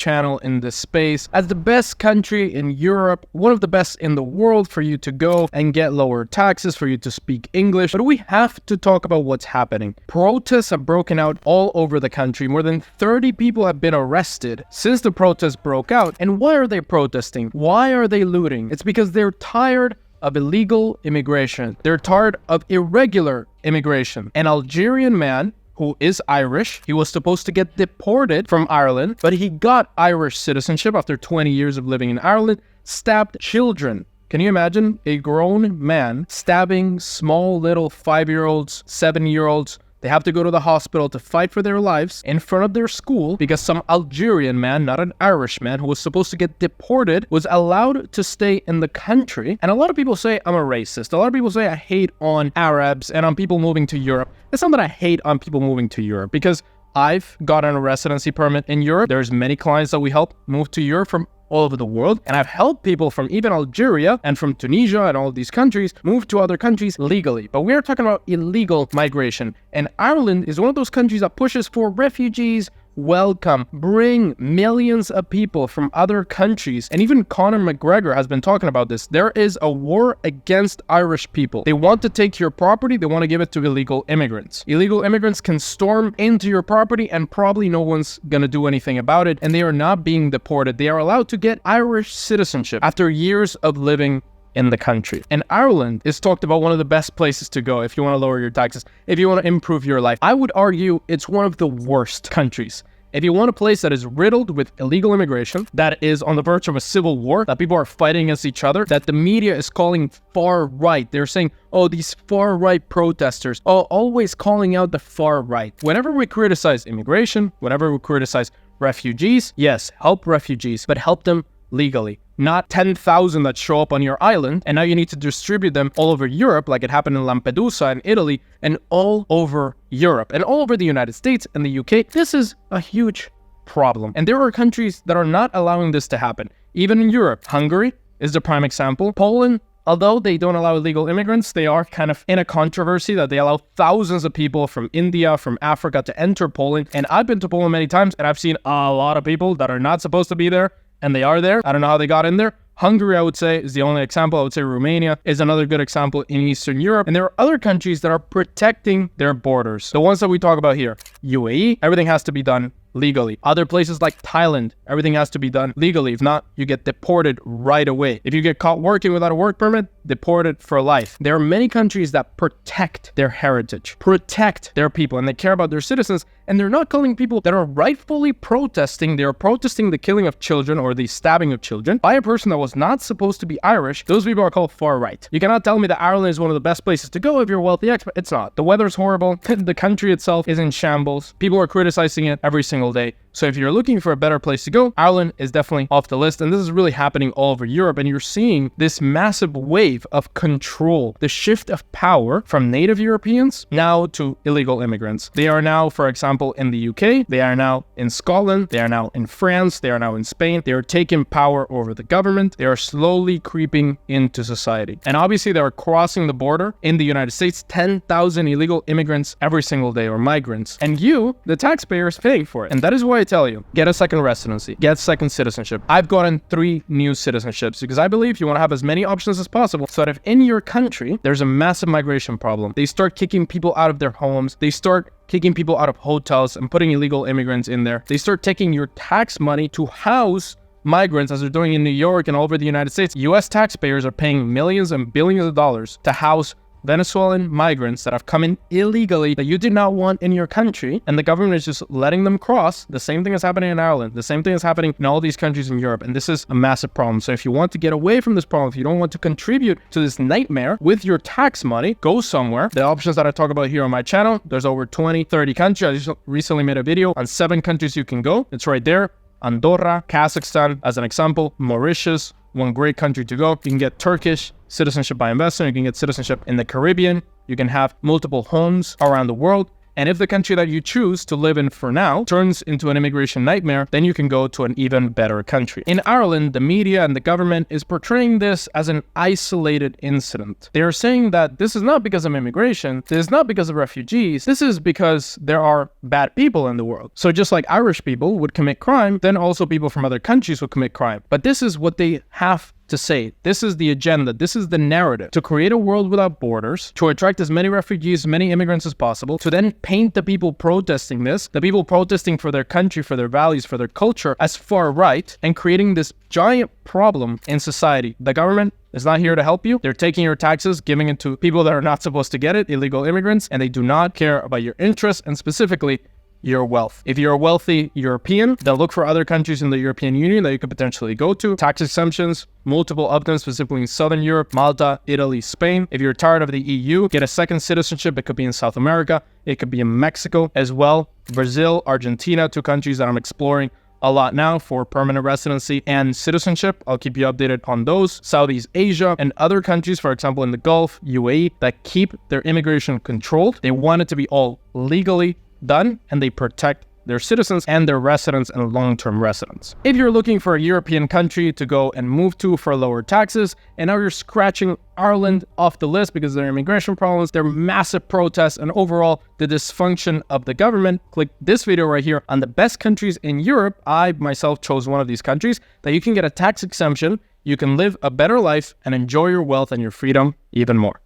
channel in this space as the best country in Europe, one of the best in the world for you to go and get lower taxes, for you to speak English. But we have to talk about what's happening. Protests have broken out all over the country. More than 30 people have been arrested since the protests broke out. And why are they protesting? Why are they looting? It's because they're tired of illegal immigration. They're tired of irregular immigration. An Algerian man who is Irish, he was supposed to get deported from Ireland, but he got Irish citizenship after 20 years of living in Ireland, stabbed children. Can you imagine a grown man stabbing small little 5-year-olds, 7-year-olds? They have to go to the hospital to fight for their lives in front of their school because some Algerian man, not an Irish man, who was supposed to get deported, was allowed to stay in the country. And a lot of people say I'm a racist. A lot of people say I hate on Arabs and on people moving to Europe. It's not that I hate on people moving to Europe, because I've gotten a residency permit in Europe. There's many clients that we help move to Europe from all over the world, and I've helped people from even Algeria and from Tunisia and all of these countries move to other countries legally. But we're talking about illegal migration, and Ireland is one of those countries that pushes for refugees. Welcome, bring millions of people from other countries. And even Conor McGregor has been talking about this. There is a war against Irish people. They want to take your property. They want to give it to illegal immigrants. Illegal immigrants can storm into your property and probably no one's gonna do anything about it. And they are not being deported. They are allowed to get Irish citizenship after years of living in the country. And Ireland is talked about one of the best places to go if you want to lower your taxes, if you want to improve your life. I would argue it's one of the worst countries. If you want a place that is riddled with illegal immigration, that is on the verge of a civil war, that people are fighting against each other, that the media is calling far right. They're saying, oh, these far right protesters, oh, always calling out the far right. Whenever we criticize immigration, whenever we criticize refugees, yes, help refugees, but help them legally. Not 10,000 that show up on your island, and now you need to distribute them all over Europe, like it happened in Lampedusa in Italy, and all over Europe, and all over the United States and the UK. This is a huge problem. And there are countries that are not allowing this to happen. Even in Europe, Hungary is the prime example. Poland, although they don't allow illegal immigrants, they are kind of in a controversy that they allow thousands of people from India, from Africa to enter Poland. And I've been to Poland many times, and I've seen a lot of people that are not supposed to be there, and they are there. I don't know how they got in there. Hungary, I would say, is the only example. I would say Romania is another good example in Eastern Europe. And there are other countries that are protecting their borders. The ones that we talk about here. UAE, everything has to be done legally. Other places like Thailand, everything has to be done legally. If not, you get deported right away. If you get caught working without a work permit, deported for life. There are many countries that protect their heritage, protect their people, and they care about their citizens. And they're not calling people that are rightfully protesting. They're protesting the killing of children or the stabbing of children by a person that was not supposed to be Irish. Those people are called far right. You cannot tell me that Ireland is one of the best places to go if you're a wealthy expert. It's not. The weather's horrible. The country itself is in shambles. People are criticizing it every single day. So if you're looking for a better place to go, Ireland is definitely off the list. And this is really happening all over Europe. And you're seeing this massive wave of control, the shift of power from native Europeans now to illegal immigrants. They are now, for example, in the UK. They are now in Scotland. They are now in France. They are now in Spain. They are taking power over the government. They are slowly creeping into society. And obviously they are crossing the border in the United States, 10,000 illegal immigrants every single day, or migrants. And you, the taxpayer, is paying for it. And that is why I tell you, get a second residency, get second citizenship. I've gotten 3 new citizenships because I believe you want to have as many options as possible so that if in your country there's a massive migration problem, they start kicking people out of their homes, they start kicking people out of hotels and putting illegal immigrants in there, they start taking your tax money to house migrants, as they're doing in New York and all over the United States. US taxpayers are paying millions and billions of dollars to house Venezuelan migrants that have come in illegally that you did not want in your country, and the government is just letting them cross. The same thing is happening in Ireland. The same thing is happening in all these countries in Europe, and this is a massive problem. So if you want to get away from this problem, if you don't want to contribute to this nightmare with your tax money, go somewhere. The options that I talk about here on my channel, there's over 20, 30 countries. I just recently made a video on 7 countries you can go. It's right there. Andorra, Kazakhstan, as an example, Mauritius, one great country to go. You can get Turkish citizenship by investment. You can get citizenship in the Caribbean. You can have multiple homes around the world. And if the country that you choose to live in for now turns into an immigration nightmare, then you can go to an even better country. In Ireland, the media and the government is portraying this as an isolated incident. They are saying that this is not because of immigration, this is not because of refugees, this is because there are bad people in the world. So just like Irish people would commit crime, then also people from other countries would commit crime. But this is what they have to say. This is the agenda. This is the narrative. To create a world without borders, to attract as many refugees, many immigrants as possible, to then paint the people protesting this, the people protesting for their country, for their values, for their culture, as far right, and creating this giant problem in society. The government is not here to help you. They're taking your taxes, giving it to people that are not supposed to get it, illegal immigrants, and they do not care about your interests and specifically your wealth. If you're a wealthy European, then look for other countries in the European Union that you could potentially go to. Tax exemptions, multiple of them, specifically in Southern Europe, Malta, Italy, Spain. If you're tired of the EU, get a second citizenship. It could be in South America. It could be in Mexico as well. Brazil, Argentina, 2 countries that I'm exploring a lot now for permanent residency and citizenship. I'll keep you updated on those. Southeast Asia and other countries, for example, in the Gulf, UAE, that keep their immigration controlled. They want it to be all legally done, and they protect their citizens and their residents and long-term residents. If you're looking for a European country to go and move to for lower taxes, and now you're scratching Ireland off the list because of their immigration problems, their massive protests, and overall the dysfunction of the government, click this video right here on the best countries in Europe. I myself chose one of these countries that you can get a tax exemption, you can live a better life, and enjoy your wealth and your freedom even more.